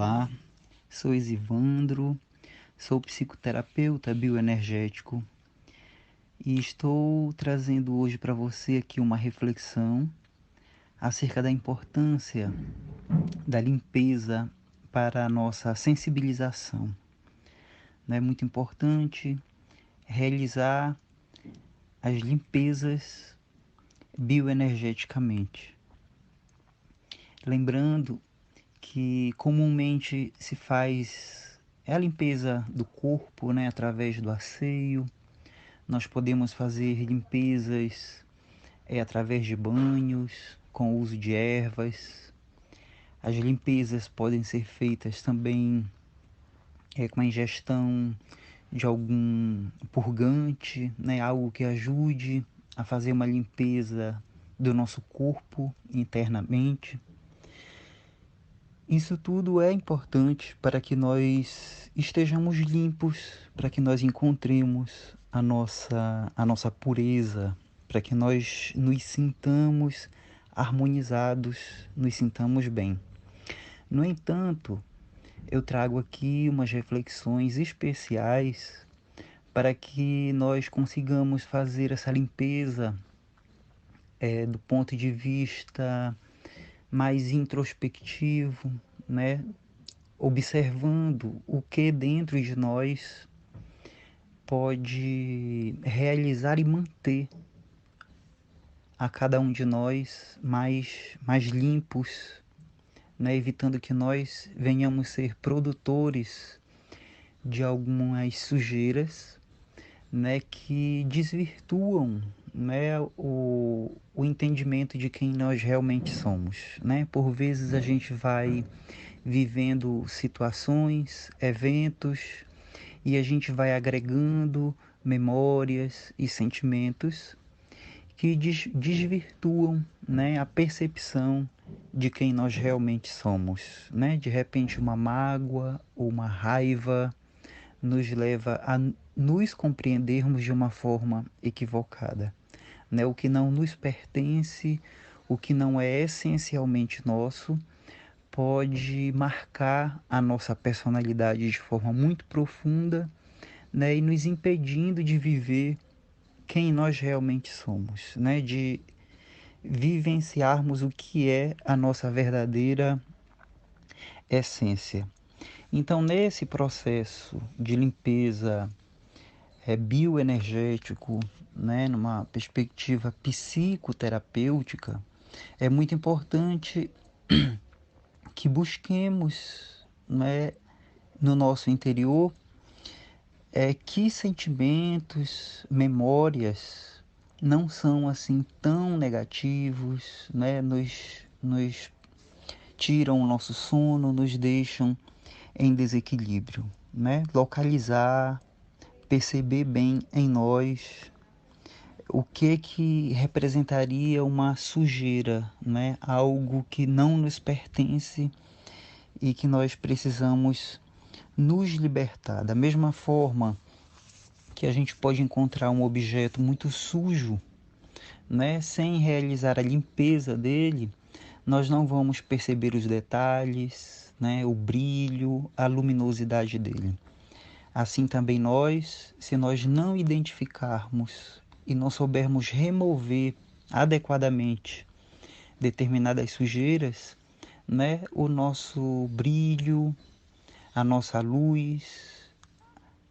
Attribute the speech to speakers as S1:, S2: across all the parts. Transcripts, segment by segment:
S1: Olá, sou Isivandro, sou psicoterapeuta bioenergético e estou trazendo hoje para você aqui uma reflexão acerca da importância da limpeza para a nossa sensibilização. É muito importante realizar as limpezas bioenergeticamente. Lembrando que comumente se faz a limpeza do corpo, através do asseio. Nós podemos fazer limpezas através de banhos, com o uso de ervas. As limpezas podem ser feitas também com a ingestão de algum purgante, algo que ajude a fazer uma limpeza do nosso corpo internamente. Isso tudo é importante para que nós estejamos limpos, para que nós encontremos a nossa pureza, para que nós nos sintamos harmonizados, nos sintamos bem. No entanto, eu trago aqui umas reflexões especiais para que nós consigamos fazer essa limpeza do ponto de vista mais introspectivo, observando o que dentro de nós pode realizar e manter a cada um de nós mais limpos, evitando que nós venhamos ser produtores de algumas sujeiras, que desvirtuam o entendimento de quem nós realmente somos. Por vezes a gente vai vivendo situações, eventos, e a gente vai agregando memórias e sentimentos que desvirtuam a percepção de quem nós realmente somos. De repente uma mágoa ou uma raiva nos leva a nos compreendermos de uma forma equivocada. O que não nos pertence, o que não é essencialmente nosso, pode marcar a nossa personalidade de forma muito profunda, e nos impedindo de viver quem nós realmente somos, de vivenciarmos o que é a nossa verdadeira essência. Então, nesse processo de limpeza bioenergético, numa perspectiva psicoterapêutica, é muito importante que busquemos, no nosso interior, que sentimentos, memórias não são assim tão negativos, nos tiram o nosso sono, nos deixam em desequilíbrio, localizar, perceber bem em nós o que representaria uma sujeira, algo que não nos pertence e que nós precisamos nos libertar. Da mesma forma que a gente pode encontrar um objeto muito sujo, sem realizar a limpeza dele, nós não vamos perceber os detalhes, o brilho, a luminosidade dele. Assim também nós, se nós não identificarmos e não soubermos remover adequadamente determinadas sujeiras, o nosso brilho, a nossa luz,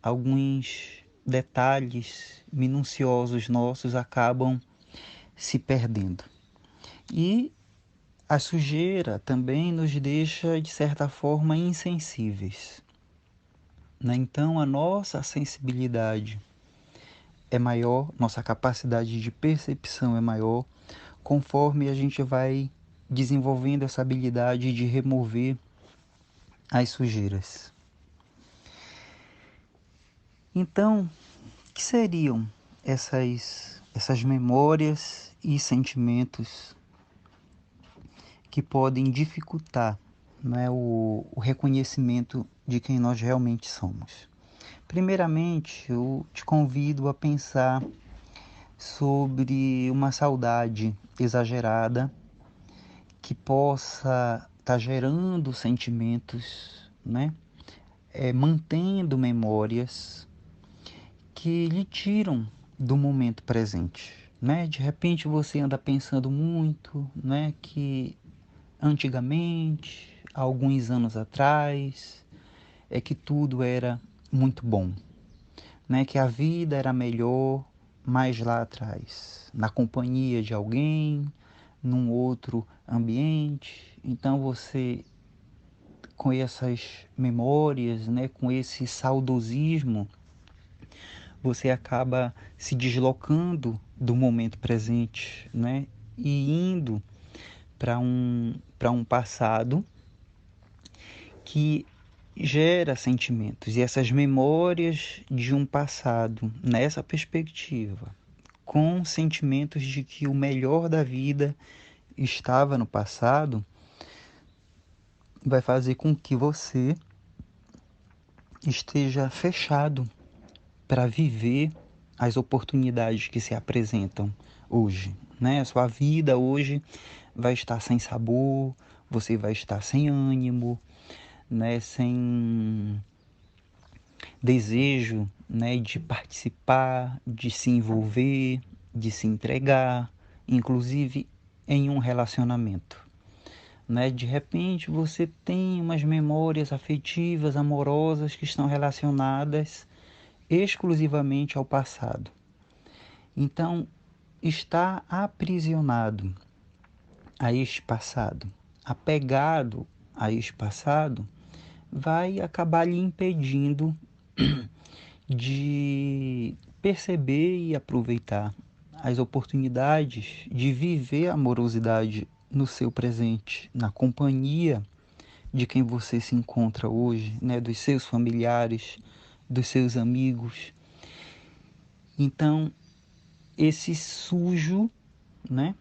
S1: alguns detalhes minuciosos nossos acabam se perdendo. E a sujeira também nos deixa, de certa forma, insensíveis. Então, a nossa sensibilidade é maior, nossa capacidade de percepção é maior, conforme a gente vai desenvolvendo essa habilidade de remover as sujeiras. Então, o que seriam essas memórias e sentimentos que podem dificultar o reconhecimento de quem nós realmente somos? Primeiramente, eu te convido a pensar sobre uma saudade exagerada que possa tá gerando sentimentos, né? Mantendo memórias que lhe tiram do momento presente, né? De repente você anda pensando muito, né? Que antigamente, há alguns anos atrás, que tudo era muito bom, né? Que a vida era melhor mais lá atrás, na companhia de alguém, num outro ambiente. Então você, com essas memórias, né, com esse saudosismo, você acaba se deslocando do momento presente, né, e indo para um passado que gera sentimentos. E essas memórias de um passado, nessa perspectiva, com sentimentos de que o melhor da vida estava no passado, vai fazer com que você esteja fechado para viver as oportunidades que se apresentam hoje, né? A sua vida hoje vai estar sem sabor, você vai estar sem ânimo, né? Sem desejo, né? De participar, de se envolver, de se entregar, inclusive em um relacionamento. Né? De repente você tem umas memórias afetivas, amorosas que estão relacionadas exclusivamente ao passado. Então, estar aprisionado a este passado, apegado a este passado, vai acabar lhe impedindo de perceber e aproveitar as oportunidades de viver a amorosidade no seu presente, na companhia de quem você se encontra hoje, né, dos seus familiares, dos seus amigos. Então, esse sujo, né,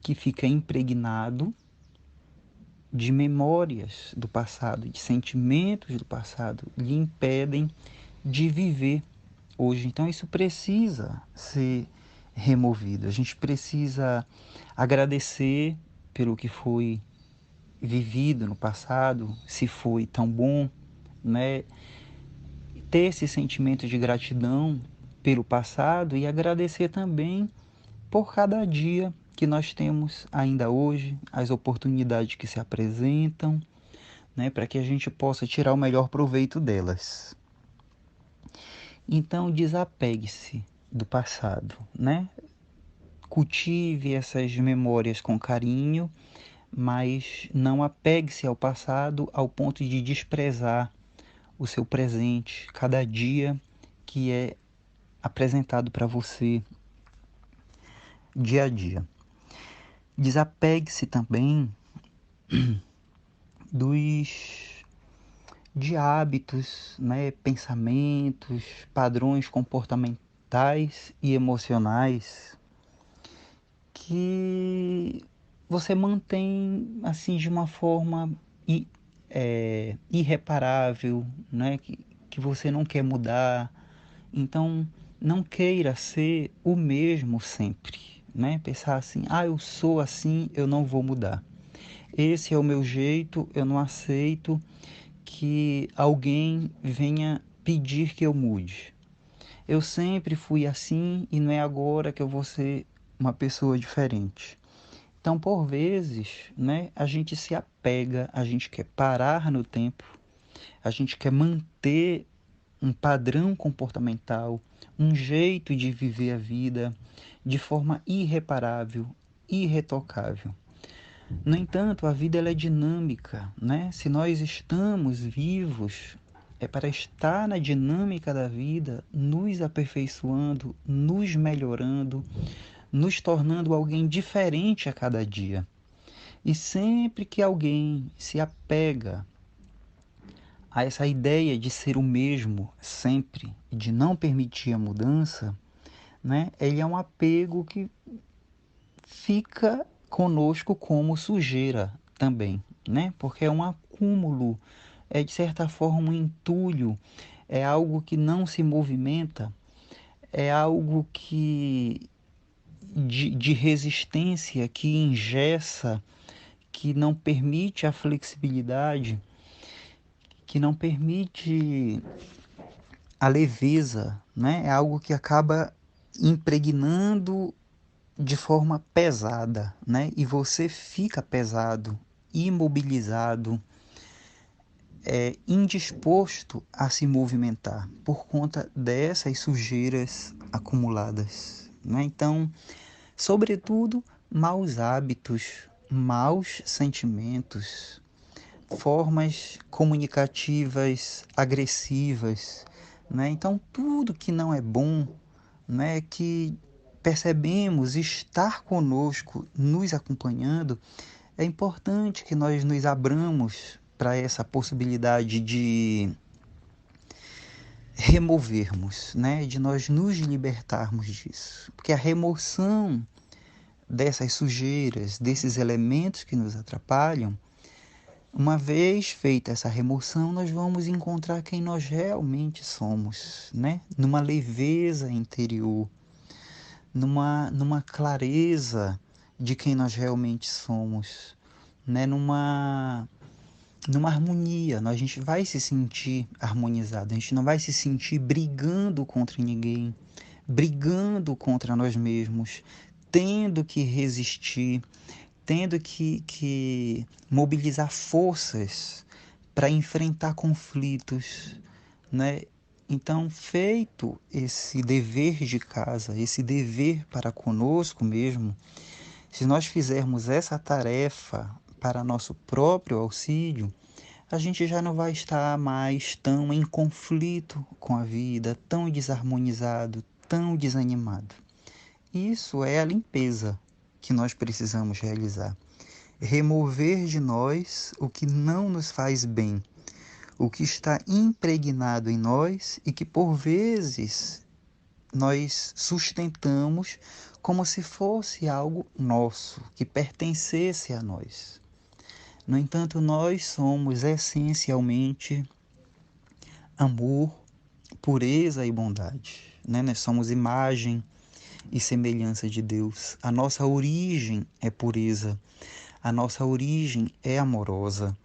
S1: que fica impregnado de memórias do passado, de sentimentos do passado, lhe impedem de viver hoje. Então, isso precisa ser removido. A gente precisa agradecer pelo que foi vivido no passado, se foi tão bom, né? Ter esse sentimento de gratidão pelo passado e agradecer também por cada dia que nós temos ainda hoje, as oportunidades que se apresentam, né, para que a gente possa tirar o melhor proveito delas. Então, desapegue-se do passado, né? Cultive essas memórias com carinho, mas não apegue-se ao passado ao ponto de desprezar o seu presente, cada dia que é apresentado para você dia a dia. Desapegue-se também dos de hábitos, né, pensamentos, padrões comportamentais e emocionais que você mantém assim de uma forma irreparável, né, que você não quer mudar. Então, não queira ser o mesmo sempre, né? Pensar assim, eu sou assim, eu não vou mudar. Esse é o meu jeito, eu não aceito que alguém venha pedir que eu mude. Eu sempre fui assim e não é agora que eu vou ser uma pessoa diferente. Então, por vezes, né, a gente se apega, a gente quer parar no tempo, a gente quer manter um padrão comportamental, um jeito de viver a vida de forma irreparável, irretocável. No entanto, a vida ela é dinâmica, né? Se nós estamos vivos, é para estar na dinâmica da vida, nos aperfeiçoando, nos melhorando, nos tornando alguém diferente a cada dia. E sempre que alguém se apega a essa ideia de ser o mesmo sempre, de não permitir a mudança, né? Ele é um apego que fica conosco como sujeira também, né? Porque é um acúmulo, é de certa forma um entulho, é algo que não se movimenta, é algo que de resistência que engessa, que não permite a flexibilidade, que não permite a leveza, né? É algo que acaba impregnando de forma pesada, né? E você fica pesado, imobilizado, indisposto a se movimentar por conta dessas sujeiras acumuladas, né? Então, sobretudo, maus hábitos, maus sentimentos, formas comunicativas agressivas, né? Então, tudo que não é bom, né, que percebemos estar conosco, nos acompanhando, é importante que nós nos abramos para essa possibilidade de removermos, né, de nós nos libertarmos disso. Porque a remoção dessas sujeiras, desses elementos que nos atrapalham, uma vez feita essa remoção, nós vamos encontrar quem nós realmente somos, né? Numa leveza interior, numa clareza de quem nós realmente somos, né? Numa harmonia. A gente vai se sentir harmonizado, a gente não vai se sentir brigando contra ninguém, brigando contra nós mesmos, tendo que resistir, tendo que mobilizar forças para enfrentar conflitos, né? Então, feito esse dever de casa, esse dever para conosco mesmo, se nós fizermos essa tarefa para nosso próprio auxílio, a gente já não vai estar mais tão em conflito com a vida, tão desarmonizado, tão desanimado. Isso é a limpeza que nós precisamos realizar. Remover de nós o que não nos faz bem, o que está impregnado em nós e que por vezes nós sustentamos como se fosse algo nosso, que pertencesse a nós. No entanto, nós somos essencialmente amor, pureza e bondade, né? Nós somos imagem e semelhança de Deus. A nossa origem é pureza, a nossa origem é amorosa.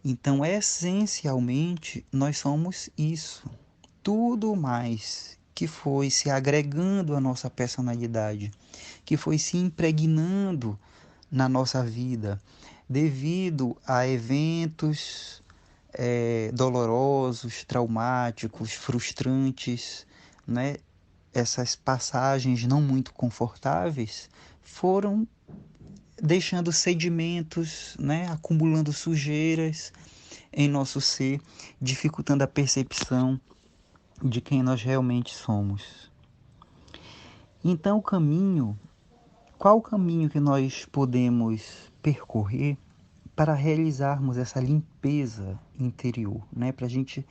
S1: Então, essencialmente, nós somos isso. Tudo mais que foi se agregando à nossa personalidade, que foi se impregnando na nossa vida, devido a eventos dolorosos, traumáticos, frustrantes, né? Essas passagens não muito confortáveis foram deixando sedimentos, né? Acumulando sujeiras em nosso ser, dificultando a percepção de quem nós realmente somos. Então, qual o caminho que nós podemos percorrer para realizarmos essa limpeza interior, né? Para a gente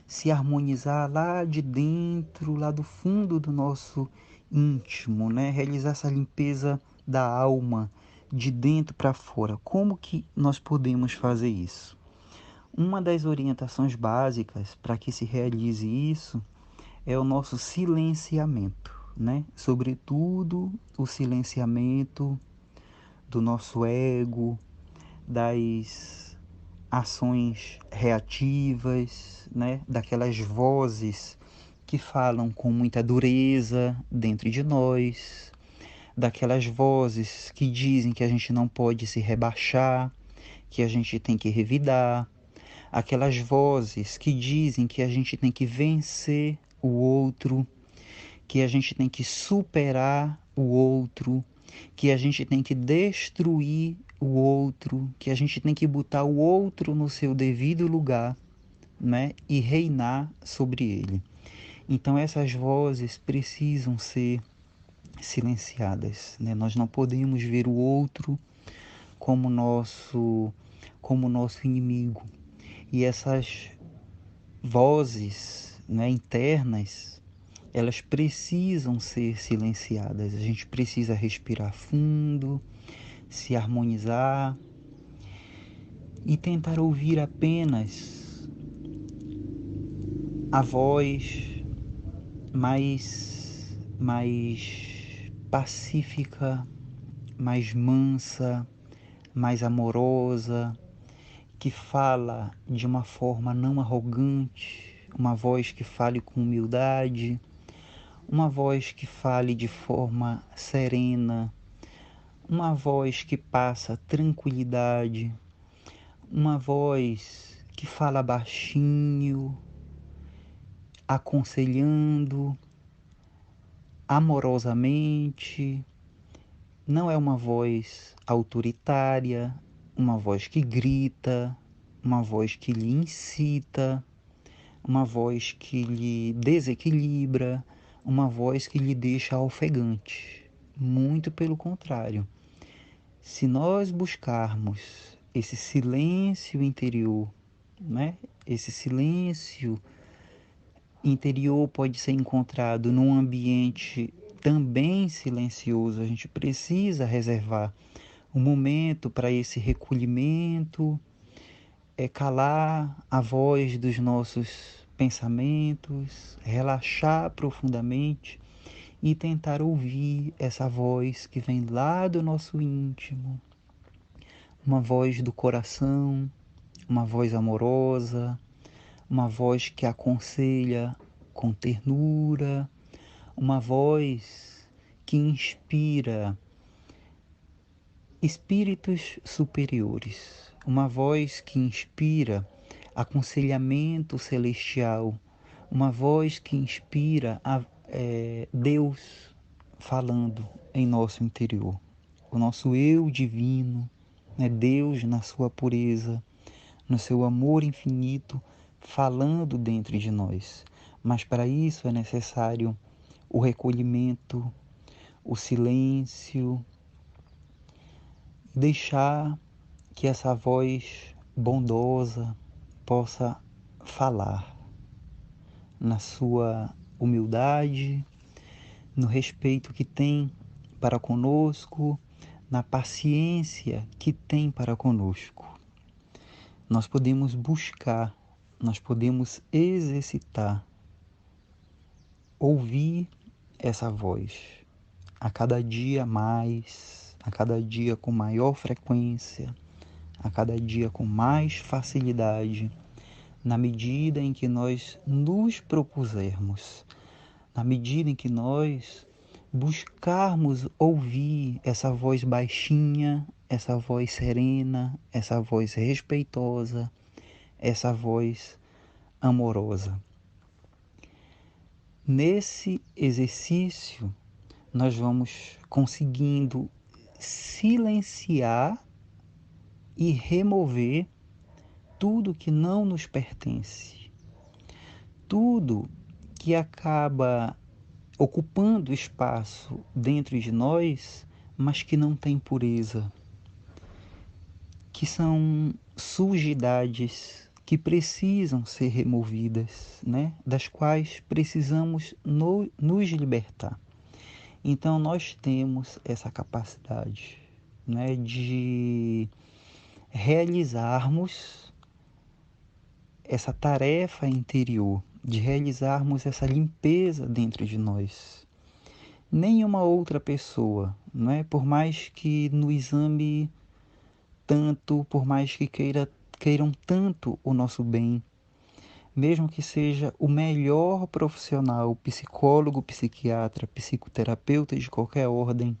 S1: se harmonizar lá de dentro, lá do fundo do nosso íntimo, né? Realizar essa limpeza da alma, de dentro para fora. Como que nós podemos fazer isso? Uma das orientações básicas para que se realize isso é o nosso silenciamento, né? Sobretudo o silenciamento do nosso ego, das ações reativas, né? Daquelas vozes que falam com muita dureza dentro de nós, daquelas vozes que dizem que a gente não pode se rebaixar, que a gente tem que revidar, aquelas vozes que dizem que a gente tem que vencer o outro, que a gente tem que superar o outro, que a gente tem que destruir o outro, que a gente tem que botar o outro no seu devido lugar, né, e reinar sobre ele. Então essas vozes precisam ser silenciadas, né? Nós não podemos ver o outro como nosso inimigo. E essas vozes, né, internas, elas precisam ser silenciadas. A gente precisa respirar fundo, se harmonizar e tentar ouvir apenas a voz mais pacífica, mais mansa, mais amorosa, que fala de uma forma não arrogante, uma voz que fale com humildade, uma voz que fale de forma serena, uma voz que passa tranquilidade, uma voz que fala baixinho, aconselhando amorosamente. Não é uma voz autoritária, uma voz que grita, uma voz que lhe incita, uma voz que lhe desequilibra, uma voz que lhe deixa ofegante. Muito pelo contrário. Se nós buscarmos esse silêncio interior, né? Esse silêncio interior pode ser encontrado num ambiente também silencioso. A gente precisa reservar um momento para esse recolhimento, calar a voz dos nossos pensamentos, relaxar profundamente e tentar ouvir essa voz que vem lá do nosso íntimo, uma voz do coração, uma voz amorosa, uma voz que aconselha com ternura, uma voz que inspira espíritos superiores, uma voz que inspira aconselhamento celestial, uma voz que inspira Deus falando em nosso interior, o nosso eu divino, né? Deus na sua pureza, no seu amor infinito, falando dentro de nós. Mas para isso é necessário o recolhimento, o silêncio, deixar que essa voz bondosa possa falar na sua humildade, no respeito que tem para conosco, na paciência que tem para conosco. Nós podemos buscar, nós podemos exercitar, ouvir essa voz a cada dia mais, a cada dia com maior frequência, a cada dia com mais facilidade, na medida em que nós nos propusermos, na medida em que nós buscarmos ouvir essa voz baixinha, essa voz serena, essa voz respeitosa, essa voz amorosa. Nesse exercício, nós vamos conseguindo silenciar e remover tudo que não nos pertence, tudo que acaba ocupando espaço dentro de nós, mas que não tem pureza, que são sujidades que precisam ser removidas, né? Das quais precisamos nos libertar. Então nós temos essa capacidade, né, de realizarmos essa tarefa interior, de realizarmos essa limpeza dentro de nós. Nenhuma outra pessoa, não é? Por mais que nos ame tanto, por mais que queiram tanto o nosso bem, mesmo que seja o melhor profissional, psicólogo, psiquiatra, psicoterapeuta de qualquer ordem,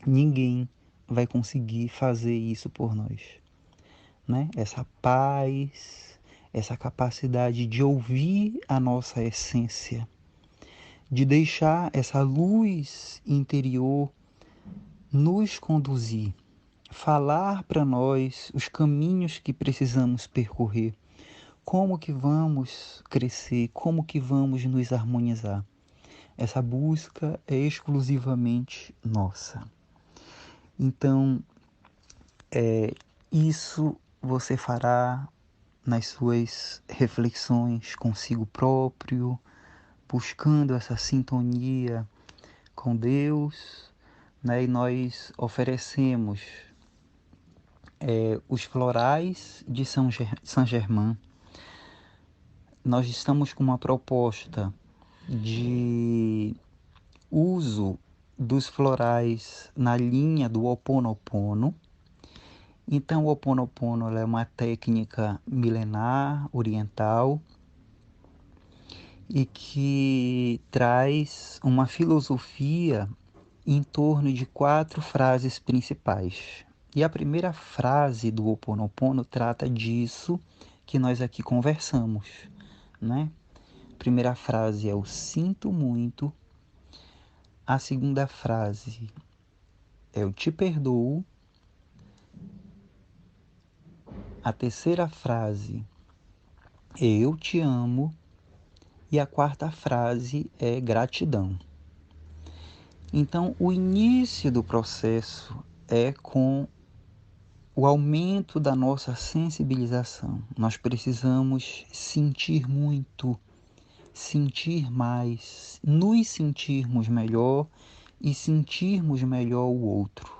S1: ninguém vai conseguir fazer isso por nós, né? Essa paz, essa capacidade de ouvir a nossa essência, de deixar essa luz interior nos conduzir, falar para nós os caminhos que precisamos percorrer, como que vamos crescer, como que vamos nos harmonizar. Essa busca é exclusivamente nossa. Então, isso você fará nas suas reflexões consigo próprio, buscando essa sintonia com Deus, né? E nós oferecemos os florais de São Germain. Nós estamos com uma proposta de uso dos florais na linha do Ho Oponopono, Então, o Ho Oponopono é uma técnica milenar, oriental, e que traz uma filosofia em torno de 4 frases principais. E a primeira frase do Ho Oponopono trata disso que nós aqui conversamos, né? A primeira frase é: eu sinto muito. A segunda frase é: eu te perdoo. A terceira frase é: eu te amo. E a quarta frase é: gratidão. Então, o início do processo é com o aumento da nossa sensibilização. Nós precisamos sentir muito, sentir mais, nos sentirmos melhor e sentirmos melhor o outro.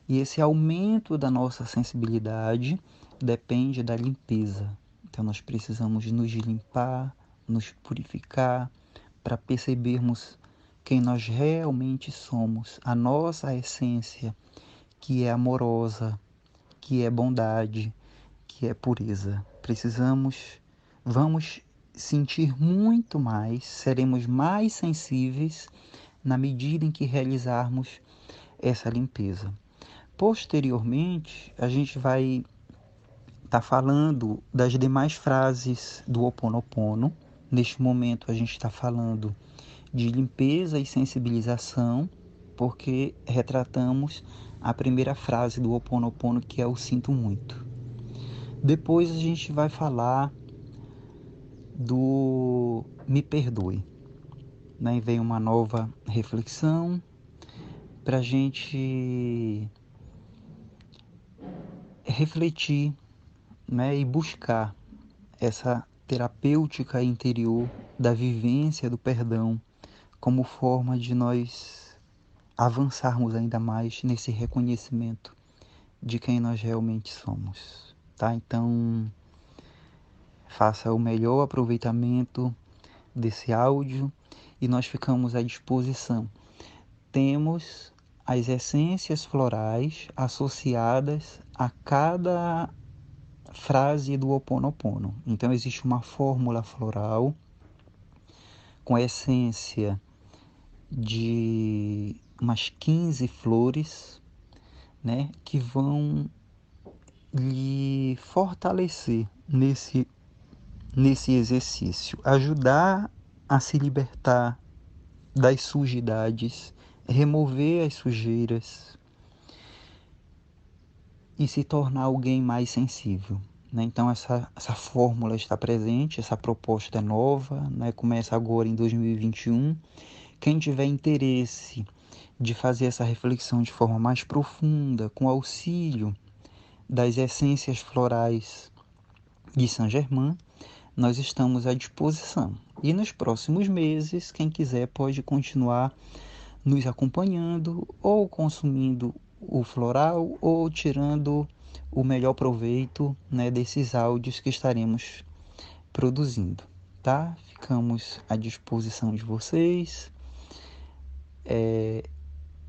S1: E esse aumento da nossa sensibilidade depende da limpeza. Então nós precisamos nos limpar, nos purificar, para percebermos quem nós realmente somos, a nossa essência, que é amorosa, que é bondade, que é pureza. Vamos sentir muito mais, seremos mais sensíveis na medida em que realizarmos essa limpeza. Posteriormente, a gente vai estar falando das demais frases do Ho Oponopono. Neste momento, a gente está falando de limpeza e sensibilização, porque retratamos a primeira frase do Ho Oponopono, que é o sinto muito. Depois a gente vai falar do me perdoe, né? Vem uma nova reflexão para a gente refletir, né? E buscar essa terapêutica interior da vivência do perdão como forma de nós avançarmos ainda mais nesse reconhecimento de quem nós realmente somos, tá? Então, faça o melhor aproveitamento desse áudio e nós ficamos à disposição. Temos as essências florais associadas a cada frase do Ho Oponopono. Então existe uma fórmula floral com a essência de umas 15 flores, né, que vão lhe fortalecer nesse exercício, ajudar a se libertar das sujidades, remover as sujeiras e se tornar alguém mais sensível. Né? Então essa fórmula está presente, essa proposta é nova, né? Começa agora em 2021. Quem tiver interesse de fazer essa reflexão de forma mais profunda, com auxílio das essências florais de Saint-Germain, nós estamos à disposição. E nos próximos meses, quem quiser pode continuar nos acompanhando ou consumindo o floral ou tirando o melhor proveito, né, desses áudios que estaremos produzindo, tá? Ficamos à disposição de vocês.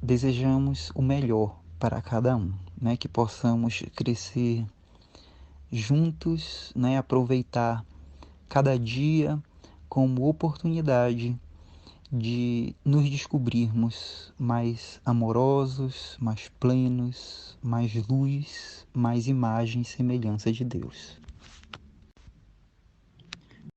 S1: Desejamos o melhor para cada um, né? Que possamos crescer juntos, né? Aproveitar cada dia como oportunidade de nos descobrirmos mais amorosos, mais plenos, mais luz, mais imagem e semelhança de Deus.